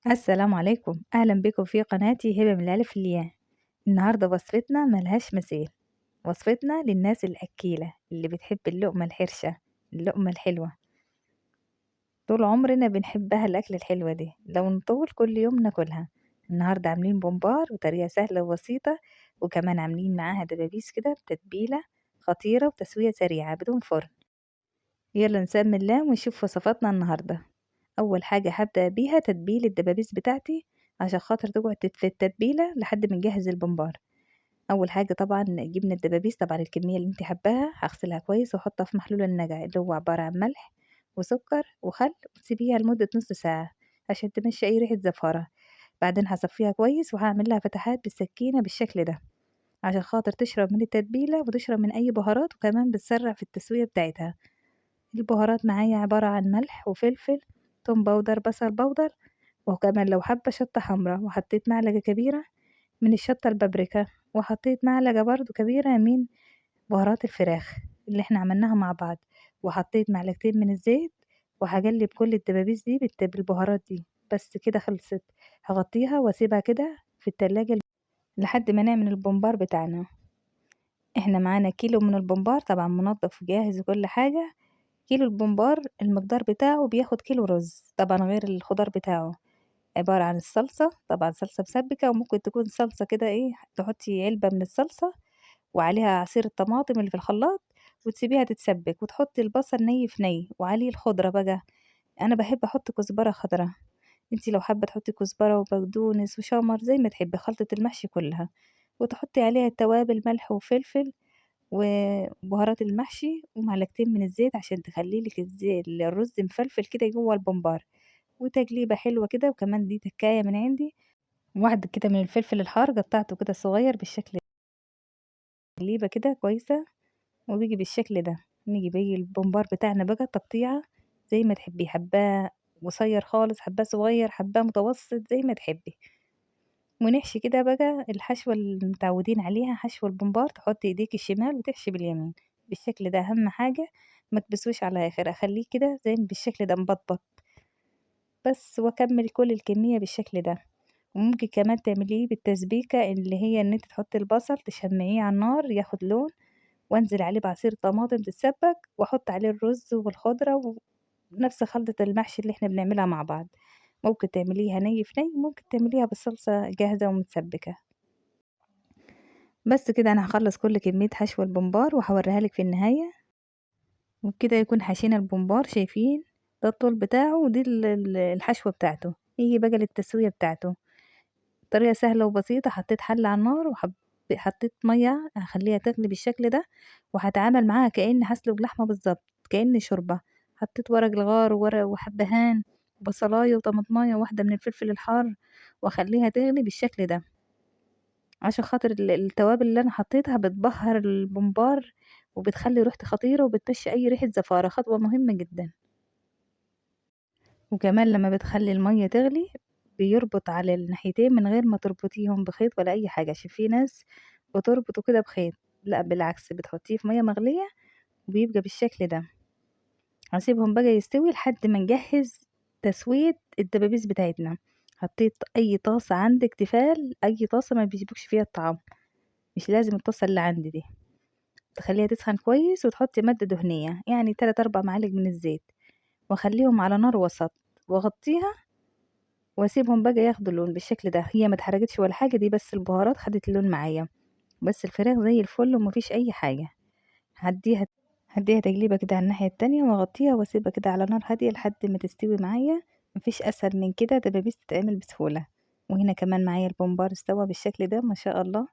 السلام عليكم، أهلا بكم في قناتي هبة من الألف للياء. النهاردة وصفتنا ملهاش مثيل. وصفتنا للناس الأكيلة اللي بتحب اللقمة الحرشة، اللقمة الحلوة. طول عمرنا بنحبها الأكل الحلوة دي، لو نطول كل يوم ناكلها. النهاردة عاملين بومبار وطريقة سهلة وبسيطة، وكمان عاملين معاها دبابيس كده بتتبيلة خطيرة وتسوية سريعة بدون فرن. يلا نسمي الله ونشوف وصفاتنا النهاردة. أول حاجة هابدأ بيها تتبيل الدبابيس بتاعتي، عشان خاطر تقعد في التتبيلة لحد ما نجهز البمبار. أول حاجة طبعا جبنا الدبابيس، طبعا الكمية اللي انت حباها هغسلها كويس واحطها في محلول النقع اللي هو عبارة عن ملح وسكر وخل، وتسيبيها لمدة نص ساعة عشان تمشي أي ريحة زفارة. بعدين هصفيها كويس وهعمل لها فتحات بالسكينة بالشكل ده، عشان خاطر تشرب من التتبيلة وتشرب من أي بهارات، وكمان بتسرع في التسوية بتاعتها. البهارات معايا عبارة عن ملح وفلفل، توم باودر، بصل باودر، وكمان لو حابة شطة حمرا، وحطيت معلقة كبيرة من الشطة البابريكا، وحطيت معلقة برضو كبيرة من بهارات الفراخ اللي احنا عملناها مع بعض، وحطيت معلقتين من الزيت. وهقلب كل الدبابيس دي بالبهارات دي. بس كده خلصت. هغطيها واسيبها كده في التلاجة لحد ما نعمل البومبار بتاعنا. احنا معانا كيلو من البومبار، طبعا منضف وجاهز وكل حاجة. كيلو البومبار المقدار بتاعه بياخد كيلو رز، طبعا غير الخضار بتاعه. عبارة عن الصلصة، طبعا صلصة مسبكة، وممكن تكون صلصة كده ايه، تحطي علبة من الصلصة وعليها عصير الطماطم اللي في الخلاط، وتسيبيها تتسبك، وتحطي البصل ني في ني وعليه الخضرة بقى. انا بحب احط كزبرة خضرة، انتي لو حابة تحطي كزبرة وبقدونس وشمر زي ما تحبي، خلطة المحشي كلها. وتحطي عليها التوابل، ملح وفلفل وبهارات المحشي، ومعلقتين من الزيت عشان تخلي لك الرز مفلفل كده جوه البمبار. وتقليبة حلوة كده، وكمان دي تكاية من عندي، واحدة كده من الفلفل الحار قطعته كده صغير بالشكل ده. تقليبة كده كويسة، وبيجي بالشكل ده. نيجي بي البمبار بتاعنا بقى تقطيعة زي ما تحبي، حباه قصير خالص، حباه صغير، حباه متوسط، زي ما تحبي. ونحشي كده بقى الحشوة اللي متعودين عليها، حشو البمبار تحطي ايديك الشمال وتحشي باليمين بالشكل ده. اهم حاجة ما تبسوش على الاخر، اخليه كده زي بالشكل ده مبطط بس، واكمل كل الكمية بالشكل ده. وممكن كمان تعمليه بالتسبيكة، اللي هي ان انت تحطي البصل تشمعيه على النار ياخد لون، وانزل عليه بعصير طماطم تتسبك، واحط عليه الرز والخضرة، ونفس خلطة المحشي اللي احنا بنعملها مع بعض. ممكن تعمليها ني في ني، ممكن تعمليها بالصلصة جاهزة ومتسبكة. بس كده انا هخلص كل كمية حشو البمبار وهوريها لك في النهاية. وبكده يكون حشينا البمبار، شايفين؟ ده الطول بتاعه، ودي الحشوة بتاعته. يجي بقى للتسوية بتاعته، طريقة سهلة وبسيطة. حطيت حلة على النار حطيت مية هخليها تغلي بالشكل ده، وهتعامل معاها كأني هسلق لحمة بالظبط، كأني شوربة. حطيت ورق الغار وورق وحبهان، بصلاية وطماطماية واحدة من الفلفل الحار، واخليها تغلي بالشكل ده، عشان خاطر التوابل اللي انا حطيتها بتبهر البمبار، وبتخلي ريحته خطيرة، وبتمشي اي ريحة زفارة، خطوة مهمة جدا. وكمان لما بتخلي المية تغلي، بيربط على الناحيتين من غير ما تربطيهم بخيط ولا اي حاجة، عشان في ناس بتربطه كده بخيط. لا بالعكس، بتحطيه في مية مغلية وبيبقى بالشكل ده. هسيبهم بقى يستوي لحد ما نجهز تسوية الدبابيس بتاعتنا. حطيت اي طاسة عندك تيفال، اي طاسة ما بيجيبكش فيها الطعام، مش لازم الطاسة اللي عندي دي. تخليها تسخن كويس، وتحطي مادة دهنية يعني 3 4 معالق من الزيت، واخليهم على نار وسط، واغطيها، واسيبهم بقى ياخدوا اللون بالشكل ده. هي ما اتحرقتش ولا حاجة، دي بس البهارات خدت اللون معايا، بس الفراخ زي الفل ومفيش اي حاجة. هديها هديها تقليبة كده على الناحية التانية، واغطيها واسيبها كده على نار هادية لحد ما تستوي معايا. مفيش اسهل من كده، دبابيس تتعمل بسهولة. وهنا كمان معايا البومبار استوى بالشكل ده ما شاء الله.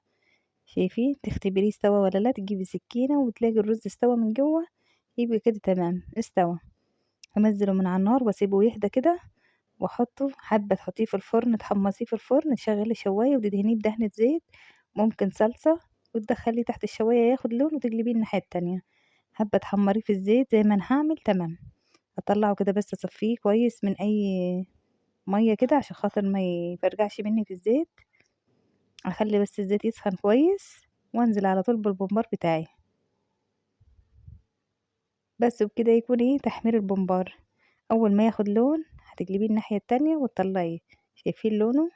شايفين؟ تختبريه استوى ولا لا، تجيبي سكينة وتلاقي الرز استوى من جوه، يبقى كده تمام استوى. هنزله من على النار واسيبه يهدى كده، واحطه حبة تحطيه في الفرن، تحمصيه في الفرن، تشغلي شواية وتدهنيه بدهنة زيت، ممكن صلصة، وتدخليه تحت الشواية ياخد لون، وتقلبيه الناحية التانية. حابة تحمريه في الزيت زي ما انا هعمل تمام. اطلعه كده بس اصفيه كويس من اي مية كده، عشان خاطر ما يفرجعش مني في الزيت. اخلي بس الزيت يسخن كويس، وانزل على طول بالبمبار بتاعي. بس وبكده يكون ايه تحمير البمبار. اول ما ياخد لون هتقلبيه الناحية التانية وتطلعيه. شايفين لونه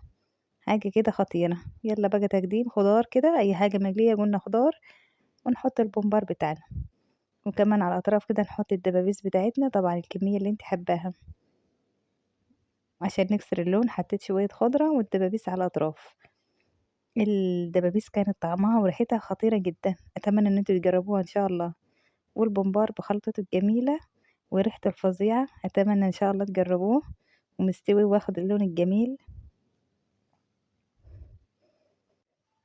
حاجة كده خطيرة. يلا بقى تقديم خضار كده، اي حاجة مقلية قلنا خضار، ونحط البومبار بتاعنا، وكمان على الاطراف كده نحط الدبابيس بتاعتنا، طبعا الكمية اللي انت حباها. عشان نكسر اللون حطيت شوية خضرة والدبابيس على الاطراف. الدبابيس كانت طعمها وريحتها خطيرة جدا، اتمنى ان انتوا تجربوها ان شاء الله. والبومبار بخلطته الجميلة وريحته الفظيعة، اتمنى ان شاء الله تجربوه ومستوي واخد اللون الجميل.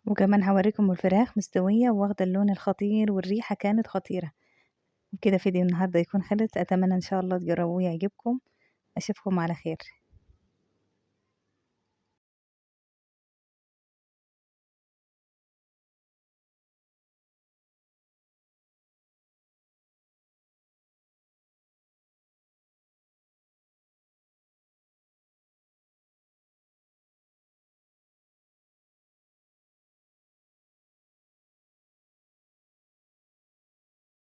وكمان هوريكم الفراخ مستوية واخدة اللون الخطير والريحة كانت خطيرة. وكده فيديو النهاردة يكون خلص، اتمنى ان شاء الله تجربوه يعجبكم. اشوفكم على خير.